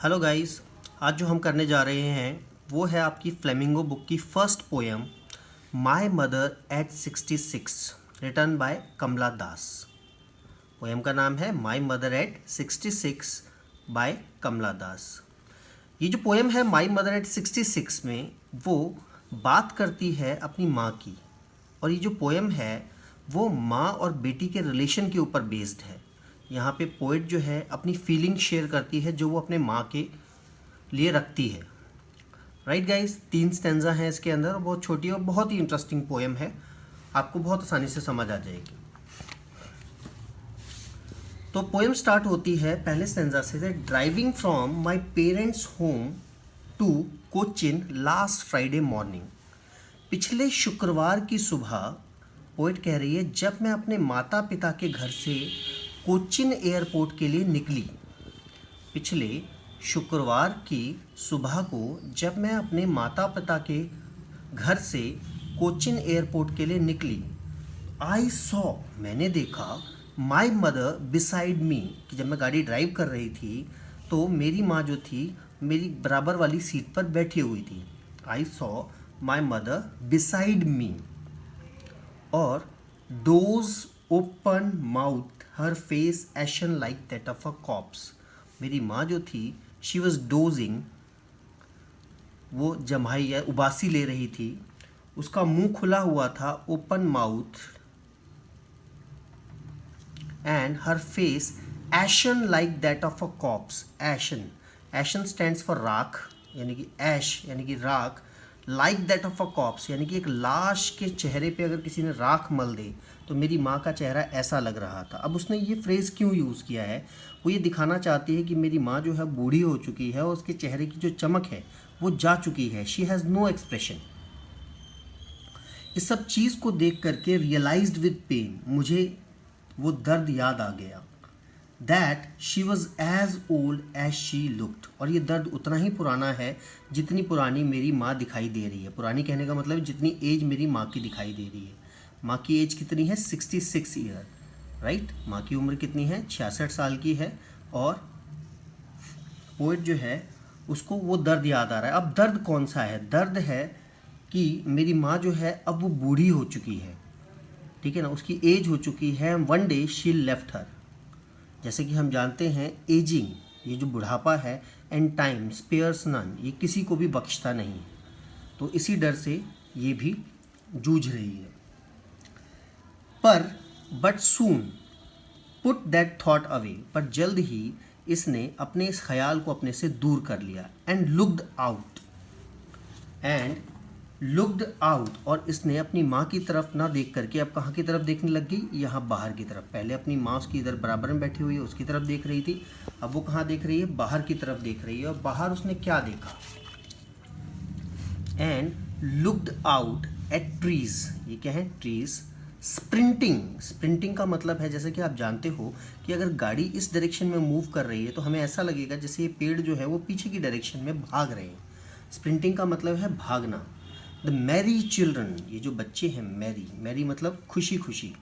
Hello guys, आज जो हम करने जा रहे हैं वो है आपकी फ्लेमिंगो बुक की first poem my mother at 66 written by Kamala Das. Poem का नाम है my mother at 66 by Kamala Das. ये जो पोएम है माय मदर एट 66 में वो बात करती है अपनी माँ की, और ये जो पोएम है वो माँ और बेटी के रिलेशन के ऊपर बेस्ड है। यहाँ पे पोइट जो है अपनी फीलिंग शेयर करती है जो वो अपने माँ के लिए रखती है। राइट गाइस, 3 स्टैंजा हैं इसके अंदर और बहुत छोटी और बहुत ही इंटरेस्टिंग पोएम है, आपको बहुत आसानी से समझ आ जाएगी। तो पोएम स्टार्ट होती है पहले स्टैंजा से, driving from my parents home to Cochin last Friday morning. पिछले शुक्रवार की सुबह पोइट कह रही है जब मैं अपने माता पिता के घर से कोचिन एयरपोर्ट के लिए निकली। पिछले शुक्रवार की सुबह को जब मैं अपने माता पिता के घर से कोचिन एयरपोर्ट के लिए निकली, आई सॉ मैंने देखा, माई मदर बिसाइड मी कि जब मैं गाड़ी ड्राइव कर रही थी तो मेरी माँ जो थी मेरी बराबर वाली सीट पर बैठी हुई थी। I saw my mother beside me. और those open mouth her face ashen like that of a corpse. मेरी माँ जो थी शी वॉज डोजिंग, वो जम्हाई या उबासी ले रही थी, उसका मुंह खुला हुआ था, open mouth, and her face ashen like that of a corpse. Ashen, ashen stands for राख, यानी कि ऐश यानी कि राख, like that of a corpse यानी कि एक लाश के चेहरे पे अगर किसी ने राख मल दे तो मेरी माँ का चेहरा ऐसा लग रहा था। अब उसने ये फ्रेज़ क्यों यूज़ किया है, वो ये दिखाना चाहती है कि मेरी माँ जो है बूढ़ी हो चुकी है और उसके चेहरे की जो चमक है वो जा चुकी है। She has no expression. इस सब चीज़ को देख करके रियलाइज्ड विद पेन, मुझे वो दर्द याद आ गया, that she was as old as she looked. और ये दर्द उतना ही पुराना है जितनी पुरानी मेरी माँ दिखाई दे रही है। पुरानी कहने का मतलब जितनी एज मेरी माँ की दिखाई दे रही है। माँ की एज कितनी है? 66 ईयर। राइट, माँ की उम्र कितनी है? 66 साल की है। और पोइट जो है उसको वो दर्द याद आ रहा है। अब दर्द कौन सा है? दर्द है कि मेरी माँ जो है अब वो बूढ़ी हो चुकी है, ठीक है ना, उसकी एज हो चुकी है। One day she left her. जैसे कि हम जानते हैं एजिंग, ये जो बुढ़ापा है, एंड टाइम स्पेयर्स नन, ये किसी को भी बख्शता नहीं है। तो इसी डर से ये भी जूझ रही है। पर but soon put that thought away, पर जल्द ही इसने अपने इस ख्याल को अपने से दूर कर लिया। And looked out, and looked out, और इसने अपनी माँ की तरफ ना देख करके अब कहाँ की तरफ देखने लग गई? यहाँ बाहर की तरफ। पहले अपनी माँ उसकी इधर बराबर में बैठी हुई है उसकी तरफ देख रही थी, अब वो कहाँ देख रही है? बाहर की तरफ देख रही है। और बाहर उसने क्या देखा? And looked out at trees. ये क्या है? ट्रीज। स्प्रिंटिंग, स्प्रिंटिंग का मतलब है, जैसे कि आप जानते हो कि अगर गाड़ी इस डायरेक्शन में मूव कर रही है तो हमें ऐसा लगेगा जैसे ये पेड़ जो है वो पीछे की डायरेक्शन में भाग रहे हैं। स्प्रिंटिंग का मतलब है भागना। द मैरी चिल्ड्रन, ये जो बच्चे हैं, मैरी, मैरी मतलब खुशी खुशी,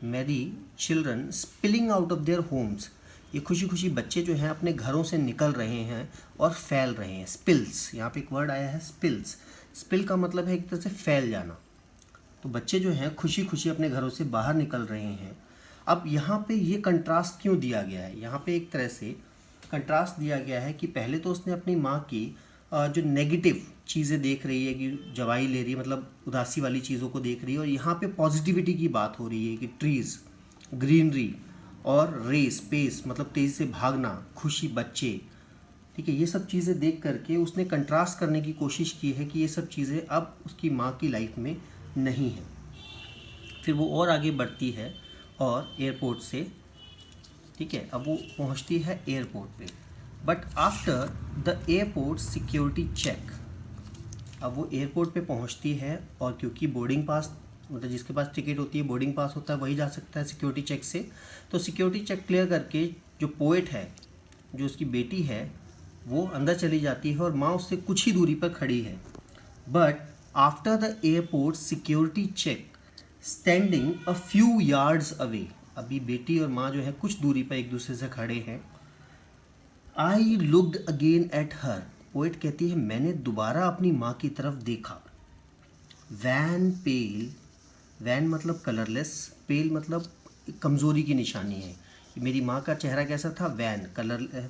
Mary children spilling out of their homes, ये खुशी खुशी बच्चे जो हैं अपने घरों से निकल रहे हैं और फैल रहे हैं। स्पिल्स, यहाँ पे एक वर्ड आया है स्पिल्स। स्पिल का मतलब है एक तरह से फैल जाना। तो बच्चे जो हैं खुशी खुशी अपने घरों से बाहर निकल रहे हैं। अब यहाँ पे ये कंट्रास्ट क्यों दिया गया है? यहाँ पे एक तरह से कंट्रास्ट दिया गया है कि पहले तो उसने अपनी माँ की जो नेगेटिव चीज़ें देख रही है कि जवाई ले रही है, मतलब उदासी वाली चीज़ों को देख रही है, और यहाँ पे पॉजिटिविटी की बात हो रही है कि ट्रीज़, ग्रीनरी, और रेस, पेस मतलब तेज़ी से भागना, खुशी, बच्चे, ठीक है, ये सब चीज़ें देख करके उसने कंट्रास्ट करने की कोशिश की है कि ये सब चीज़ें अब उसकी माँ की लाइफ में नहीं है। फिर वो और आगे बढ़ती है और एयरपोर्ट से, ठीक है, अब वो पहुंचती है एयरपोर्ट पे। But after the airport security check, अब वो एयरपोर्ट पे पहुंचती है और क्योंकि बोर्डिंग पास, मतलब जिसके पास टिकट होती है, बोर्डिंग पास होता है, वही जा सकता है सिक्योरिटी चेक से। तो सिक्योरिटी चेक क्लियर करके जो पोएट है, जो उसकी बेटी है, वो अंदर चली जाती है और माँ उससे कुछ ही दूरी पर खड़ी है। But after the airport security check standing a few yards away, अभी बेटी और माँ जो है कुछ दूरी पर एक दूसरे से खड़े हैं। I looked again at her, poet कहती है मैंने दोबारा अपनी माँ की तरफ देखा। वैन पेल, वैन मतलब कलरलेस, पेल मतलब कमज़ोरी की निशानी है। मेरी माँ का चेहरा कैसा था? वैन,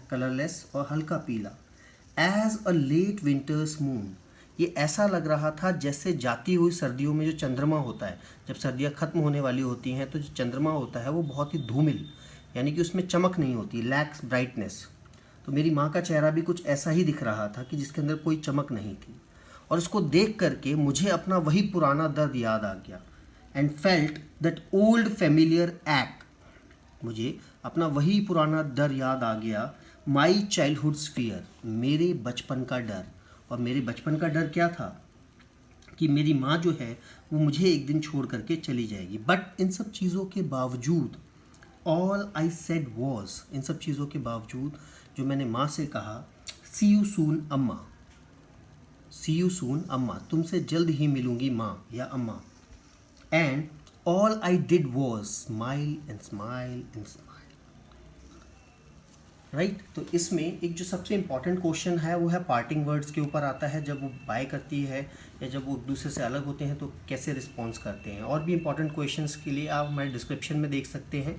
कलरलेस और हल्का पीला। As a late winter's moon, ये ऐसा लग रहा था जैसे जाती हुई सर्दियों में जो चंद्रमा होता है, जब सर्दियाँ ख़त्म होने वाली होती हैं तो जो चंद्रमा होता है वो बहुत ही धूमिल, यानी कि उसमें चमक नहीं होती, लैक्स ब्राइटनेस। तो मेरी माँ का चेहरा भी कुछ ऐसा ही दिख रहा था कि जिसके अंदर कोई चमक नहीं थी। और उसको देख करके मुझे अपना वही पुराना दर्द याद आ गया। And felt that old familiar act, मुझे अपना वही पुराना डर याद आ गया। माई चाइल्डहुड्स फियर, मेरे बचपन का डर। और मेरे बचपन का डर क्या था? कि मेरी माँ जो है वो मुझे एक दिन छोड़ करके चली जाएगी। बट इन सब चीज़ों के बावजूद, ऑल आई सेड वॉज, इन सब चीज़ों के बावजूद जो मैंने माँ से कहा, सी यू सून अम्मा, सी यू सून अम्मा, तुमसे जल्द ही मिलूँगी माँ या अम्मा। And all I did was smile and smile and smile. Right, तो इसमें एक जो सबसे इम्पॉर्टेंट क्वेश्चन है वो है पार्टिंग वर्ड्स के ऊपर आता है। जब वो बाय करती है या जब वो एक दूसरे से अलग होते हैं तो कैसे रिस्पॉन्स करते हैं। और भी इंपॉर्टेंट क्वेश्चंस के लिए आप हमारे डिस्क्रिप्शन में देख सकते हैं।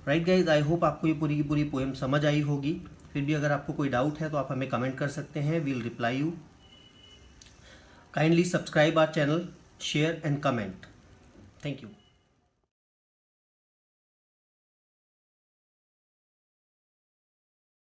राइट गाइज, आई होप आपको ये पूरी की पूरी पोएम समझ आई होगी। फिर भी अगर आपको कोई डाउट है तो आप हमें कमेंट कर सकते हैं, we will reply you. Kindly subscribe our channel, share and comment. Thank you.